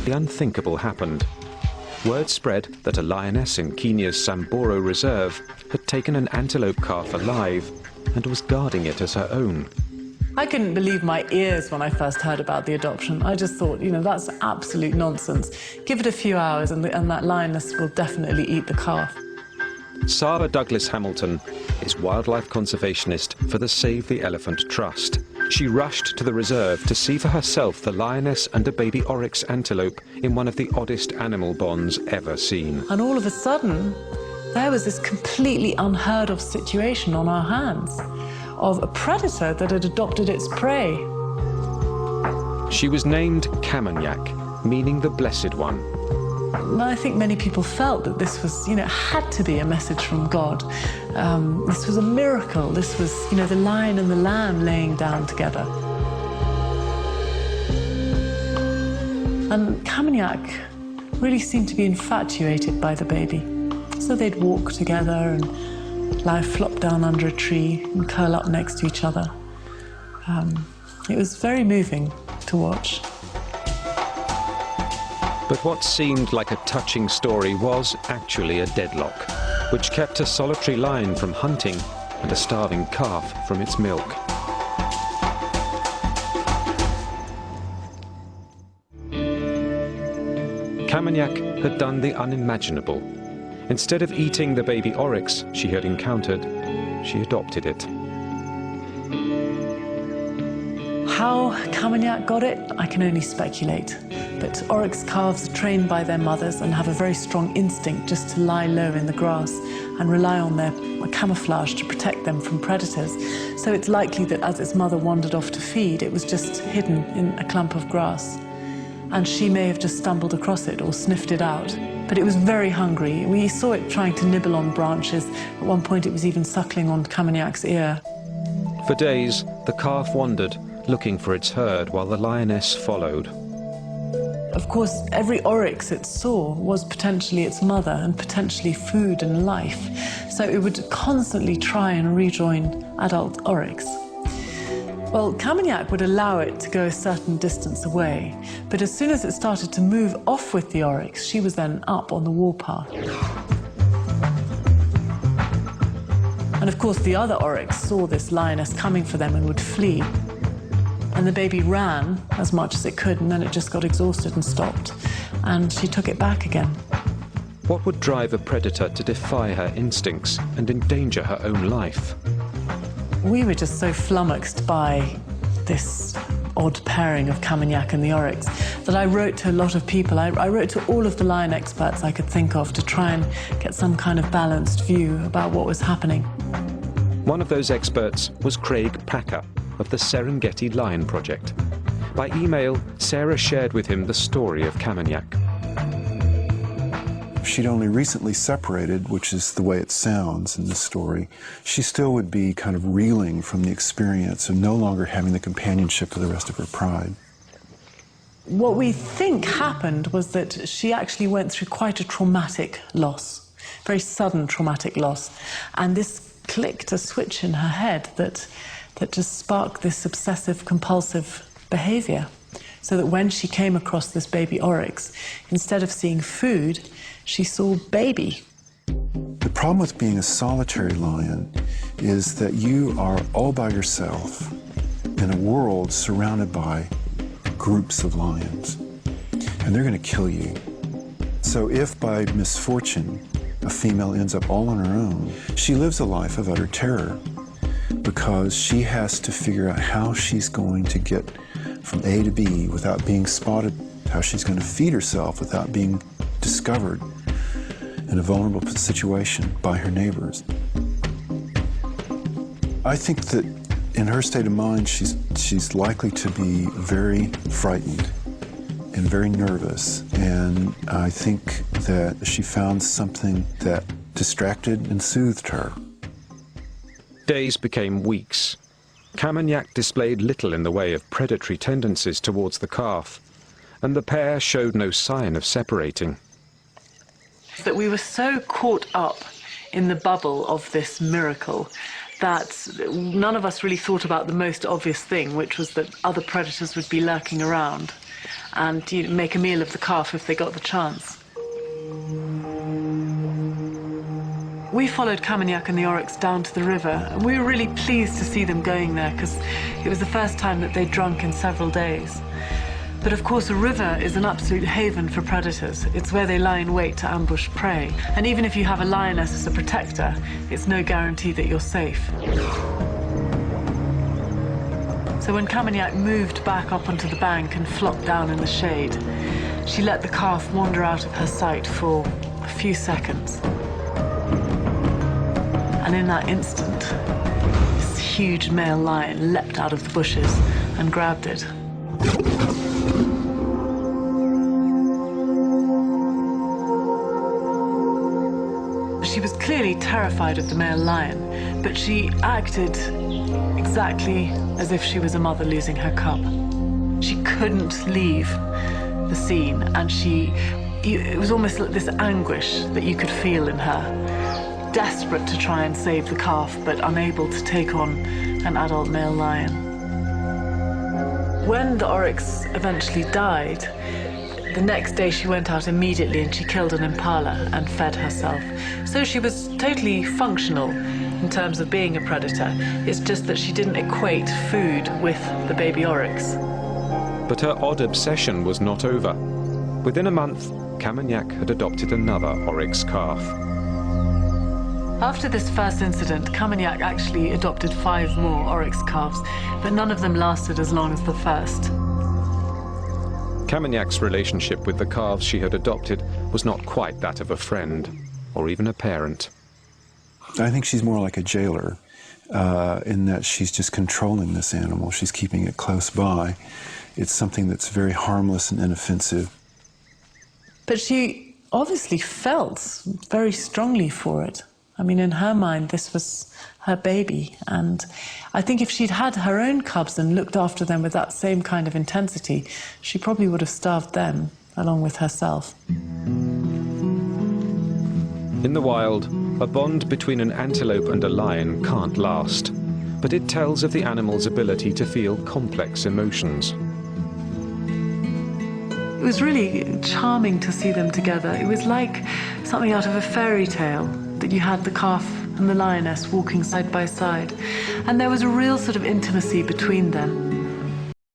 the unthinkable happened. Word spread that a lioness in Kenya's Samburu Reserve had taken an antelope calf alive and was guarding it as her own. I couldn't believe my ears when I first heard about the adoption. I just thought, you know, that's absolute nonsense. Give it a few hours and that lioness will definitely eat the calf. Sarah Douglas Hamilton is wildlife conservationist for the Save the Elephant Trust. She rushed to the reserve to see for herself the lioness and a baby oryx antelope in one of the oddest animal bonds ever seen. And all of a sudden, there was this completely unheard of situation on our hands of a predator that had adopted its prey. She was named Kamanyak, meaning the Blessed One. And I think many people felt that this was, you know, had to be a message from God. This was a miracle. This was, you know, the lion and the lamb laying down together. And Kamanyak really seemed to be infatuated by the baby. So they'd walk together and lie flop down under a tree and curl up next to each other. It was very moving to watch. But what seemed like a touching story was actually a deadlock, which kept a solitary lion from hunting and a starving calf from its milk. Kamanyak had done the unimaginable. Instead of eating the baby oryx she had encountered, she adopted it. How Kamanyak got it, I can only speculate. But oryx calves are trained by their mothers and have a very strong instinct just to lie low in the grass and rely on their camouflage to protect them from predators. So it's likely that as its mother wandered off to feed, it was just hidden in a clump of grass. And she may have just stumbled across it or sniffed it out. But it was very hungry. We saw it trying to nibble on branches. At one point it was even suckling on Kamanyak's ear. For days, the calf wandered, looking for its herd while the lioness followed. Of course, every oryx it saw was potentially its mother and potentially food and life. So it would constantly try and rejoin adult oryx. Well, Kamanyak would allow it to go a certain distance away, but as soon as it started to move off with the oryx, she was then up on the warpath. And of course, the other oryx saw this lioness coming for them and would flee. And the baby ran as much as it could, and then it just got exhausted and stopped. And she took it back again. What would drive a predator to defy her instincts and endanger her own life? We were just so flummoxed by this odd pairing of Kamanyak and the oryx that I wrote to a lot of people. I wrote to all of the lion experts I could think of to try and get some kind of balanced view about what was happening. One of those experts was Craig Packer of the Serengeti Lion Project. By email, Sarah shared with him the story of Kamanyak. She'd only recently separated, which is the way it sounds in this story. She still would be kind of reeling from the experience of no longer having the companionship of the rest of her pride. What we think happened was that she actually went through quite a traumatic loss, very sudden traumatic loss. And this clicked a switch in her head that just sparked this obsessive compulsive behavior. So that when she came across this baby oryx, instead of seeing food, she saw baby. The problem with being a solitary lion is that you are all by yourself in a world surrounded by groups of lions, and they're going to kill you. So if by misfortune a female ends up all on her own, she lives a life of utter terror because she has to figure out how she's going to get from A to B without being spotted, how she's going to feed herself without being discovered in a vulnerable situation by her neighbors. I think that in her state of mind, she's likely to be very frightened and very nervous, and I think that she found something that distracted and soothed her. Days became weeks. Kamanyak displayed little in the way of predatory tendencies towards the calf, and the pair showed no sign of separating. That we were so caught up in the bubble of this miracle that none of us really thought about the most obvious thing, which was that other predators would be lurking around. and make a meal of the calf if they got the chance. We followed Camignac and the oryx down to the river, and we were really pleased to see them going there because it was the first time that they'd drunk in several days. But of course, a river is an absolute haven for predators. It's where they lie in wait to ambush prey. And even if you have a lioness as a protector, it's no guarantee that you're safe. So when Camignac moved back up onto the bank and flopped down in the shade, she let the calf wander out of her sight for a few seconds. And in that instant, this huge male lion leapt out of the bushes and grabbed it. She was clearly terrified of the male lion, but she acted exactly as if she was a mother losing her cub. She couldn't leave the scene, and it was almost like this anguish that you could feel in her, desperate to try and save the calf, but unable to take on an adult male lion. When the oryx eventually died, the next day she went out immediately and she killed an impala and fed herself. So she was totally functional in terms of being a predator. It's just that she didn't equate food with the baby oryx. But her odd obsession was not over. Within a month, Camignac had adopted another oryx calf. After this first incident, Camignac actually adopted 5 more oryx calves, but none of them lasted as long as the first. Camignac's relationship with the calves she had adopted was not quite that of a friend, or even a parent. I think she's more like a jailer in that she's just controlling this animal. She's keeping it close by. It's something that's very harmless and inoffensive. But she obviously felt very strongly for it. I mean, in her mind, this was her baby. And I think if she'd had her own cubs and looked after them with that same kind of intensity, she probably would have starved them along with herself. In the wild, a bond between an antelope and a lion can't last, but it tells of the animal's ability to feel complex emotions. It was really charming to see them together. It was like something out of a fairy tale, that you had the calf and the lioness walking side by side. And there was a real sort of intimacy between them.